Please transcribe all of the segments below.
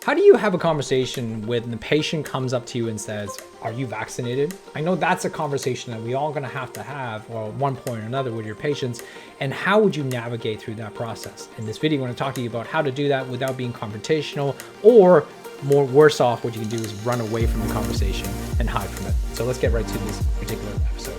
How do you have a conversation when the patient comes up to you and says, are you vaccinated? I know that's a conversation that we all gonna have to have, or at one point or another, with your patients. And how would you navigate through that process? In this video, I want to talk to you about how to do that without being confrontational, or more worse off, what you can do is run away from the conversation and hide from it. So let's get right to this particular episode.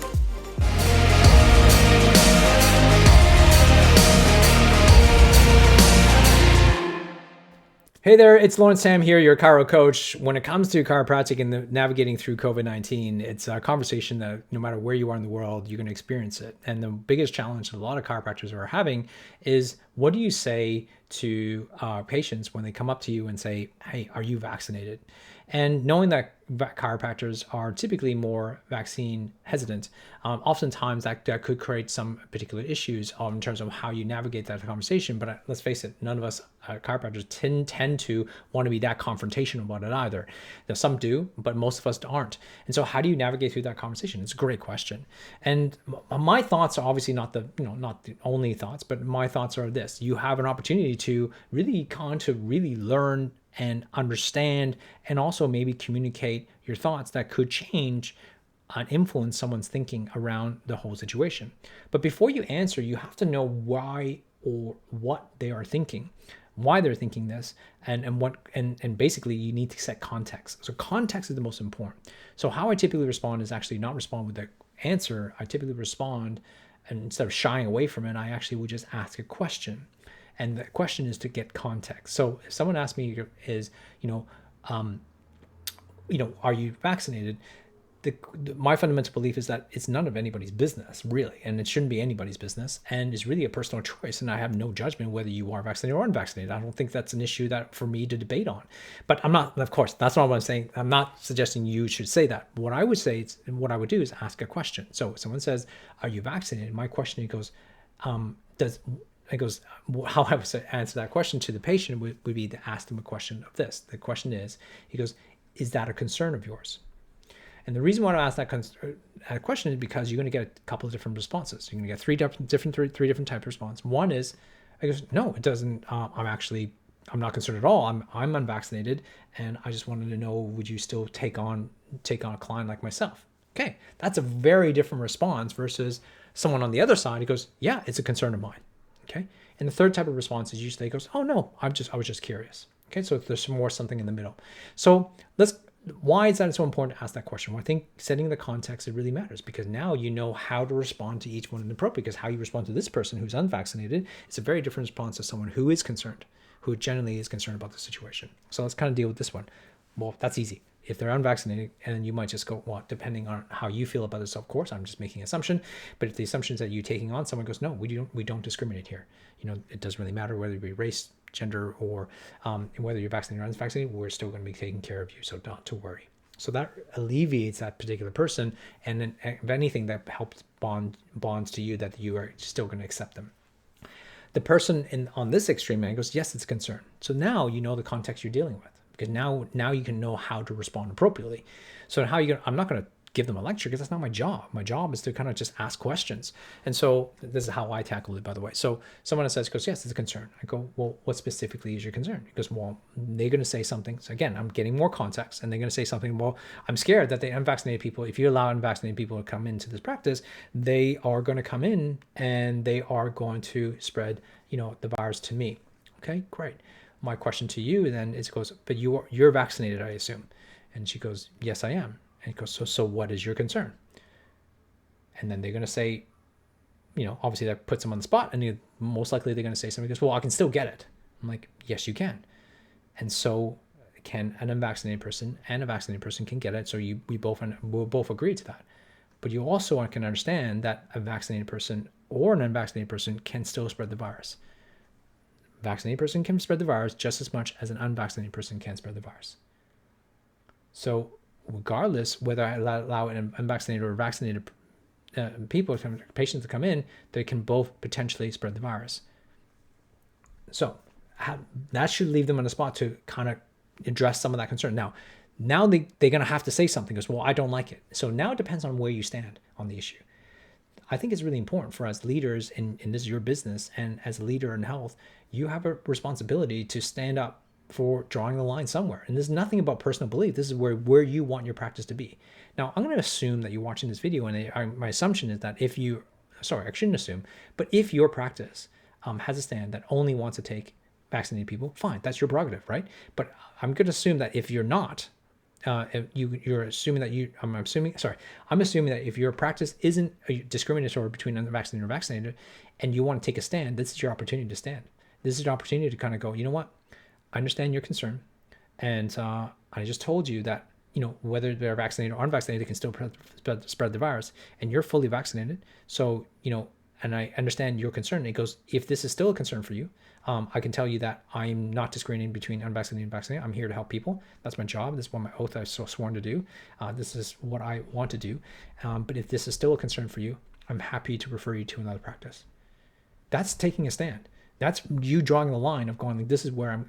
Hey there, it's Laurence Tham here, your chiro coach. When it comes to chiropractic and navigating through COVID-19, it's a conversation that no matter where you are in the world, you're going to experience it. And the biggest challenge that a lot of chiropractors are having is, what do you say to patients when they come up to you and say, hey, are you vaccinated? And knowing that chiropractors are typically more vaccine hesitant, oftentimes that could create some particular issues in terms of how you navigate that conversation. But let's face it, none of us chiropractors tend to want to be that confrontational about it either. Now, some do, but most of us aren't. And so how do you navigate through that conversation? It's a great question. And my thoughts are obviously not the only thoughts, but my thoughts are this: you have an opportunity to really learn and understand, and also maybe communicate your thoughts that could change and influence someone's thinking around the whole situation. But before you answer, you have to know why or what they are thinking, why they're thinking this, and basically you need to set context. So context is the most important. So how I typically respond is actually not respond with the answer. I typically respond, and instead of shying away from it, I actually would just ask a question. And the question is to get context. So if someone asks me are you vaccinated? My fundamental belief is that it's none of anybody's business, really, and it shouldn't be anybody's business, and it's really a personal choice. And I have no judgment whether you are vaccinated or unvaccinated. I don't think that's an issue that for me to debate on. But I'm not, of course, that's not what I'm saying. I'm not suggesting you should say that. What I would say, what I would do is ask a question. So if someone says, "Are you vaccinated?" My question goes, how I would answer that question to the patient would be to ask them a question of this. The question is, he goes, is that a concern of yours? And the reason why I ask that question is because you're going to get a couple of different responses. You're going to get three different types of response. One is, I goes, no, it doesn't. I'm not concerned at all. I'm unvaccinated, and I just wanted to know, would you still take on a client like myself? Okay, that's a very different response versus someone on the other side who goes, yeah, it's a concern of mine. Okay. And the third type of response is usually goes, oh no, I was just curious. Okay. So there's something in the middle. So why is that so important to ask that question? Well, I think setting the context, it really matters, because now you know how to respond to each one in the appropriate, because how you respond to this person who's unvaccinated is a very different response to someone who is concerned, who generally is concerned about the situation. So let's kind of deal with this one. Well, that's easy. If they're unvaccinated, and you might just go, well, depending on how you feel about this, of course, I'm just making an assumption. But if the assumption is that you taking on, someone goes, no, we don't discriminate here. It doesn't really matter whether you be race, gender, or whether you're vaccinated or unvaccinated, we're still going to be taking care of you. So not to worry. So that alleviates that particular person. And then if anything, that helps bonds to you that you are still going to accept them. The person on this extreme end goes, yes, it's a concern. So now you know the context you're dealing with, because now you can know how to respond appropriately. So I'm not going to give them a lecture, because that's not my job. My job is to kind of just ask questions. And so this is how I tackle it, by the way. So someone goes, yes, it's a concern. I go, well, what specifically is your concern? He goes, well, they're going to say something. So again, I'm getting more context, and they're going to say something. Well, I'm scared that the unvaccinated people, if you allow unvaccinated people to come into this practice, they are going to come in and they are going to spread, the virus to me. Okay, great. My question to you then is, but you're vaccinated, I assume. And she goes, yes, I am. And he goes, so what is your concern? And then they're going to say, obviously that puts them on the spot, and most likely they're going to say something. He goes, well, I can still get it. I'm like, yes, you can. And so can an unvaccinated person and a vaccinated person can get it. So we'll both agree to that. But you also can understand that a vaccinated person or an unvaccinated person can still spread the virus. Vaccinated person can spread the virus just as much as an unvaccinated person can spread the virus. So regardless whether I allow an unvaccinated or vaccinated patients to come in, they can both potentially spread the virus. So that should leave them on the spot to kind of address some of that concern. Now they're going to have to say something, because, well, I don't like it. So now it depends on where you stand on the issue. I think it's really important for us leaders, and this is your business, and as a leader in health, you have a responsibility to stand up for drawing the line somewhere. And there's nothing about personal belief. This is where you want your practice to be. Now, I'm going to assume that you're watching this video, and my assumption is that if you, sorry, I shouldn't assume, but if your practice has a stand that only wants to take vaccinated people, fine, that's your prerogative, right? But I'm going to assume that if you're not, you're assuming that I'm assuming that if your practice isn't discriminatory between unvaccinated or vaccinated, and you want to take a stand, this is your opportunity to stand. This is an opportunity to kind of go, you know what? I understand your concern, and I just told you that, you know, whether they're vaccinated or unvaccinated, they can still spread the virus, and you're fully vaccinated. So, you know, and I understand your concern. And it goes, if this is still a concern for you, I can tell you that I'm not discriminating between unvaccinated and vaccinated. I'm here to help people. That's my job. This is what my oath I've sworn to do. This is what I want to do. But if this is still a concern for you, I'm happy to refer you to another practice. That's taking a stand. That's you drawing the line of going, like, this is where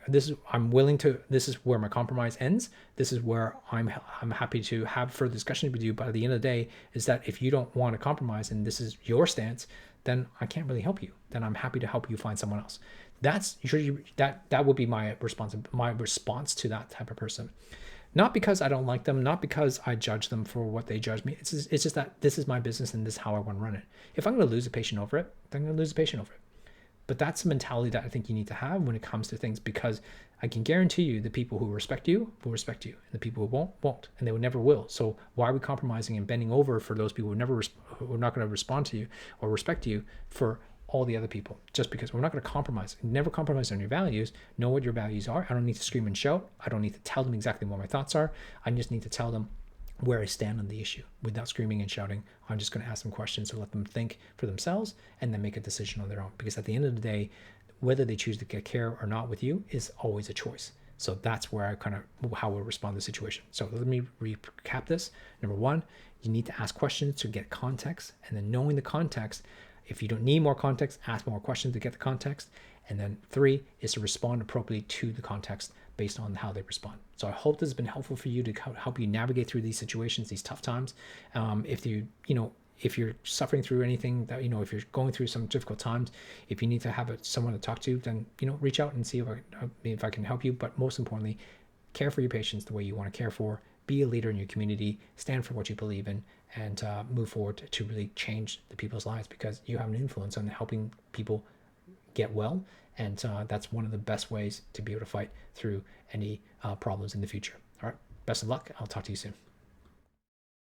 I'm willing to, this is where my compromise ends. This is where I'm happy to have further discussion with you. But at the end of the day, is that if you don't want to compromise and this is your stance, then I can't really help you. Then I'm happy to help you find someone else. That's usually that would be my response to that type of person. Not because I don't like them, not because I judge them for what they judge me. It's just that this is my business and this is how I want to run it. If I'm going to lose a patient over it, then I'm going to lose a patient over it. But that's the mentality that I think you need to have when it comes to things, because I can guarantee you the people who respect you will respect you, and the people who won't, and they will never will. So why are we compromising and bending over for those people who are not going to respond to you or respect you for all the other people? Just because we're not going to compromise. Never compromise on your values. Know what your values are. I don't need to scream and shout. I don't need to tell them exactly what my thoughts are. I just need to tell them where I stand on the issue without screaming and shouting. I'm just going to ask them questions or let them think for themselves and then make a decision on their own. Because at the end of the day, whether they choose to get care or not with you is always a choice. So that's where I kind of, how we'll respond to the situation. So let me recap this. Number one, you need to ask questions to get context. And then knowing the context, if you don't need more context, ask more questions to get the context. And then 3 is to respond appropriately to the context based on how they respond. So I hope this has been helpful for you to help you navigate through these situations, these tough times. If you're suffering through anything that, if you're going through some difficult times, if you need to have someone to talk to, then, reach out and see if I can help you. But most importantly, care for your patients the way you want to care for, be a leader in your community, stand for what you believe in, and move forward to really change the people's lives, because you have an influence on helping people get well. And that's one of the best ways to be able to fight through any problems in the future. All right. Best of luck. I'll talk to you soon.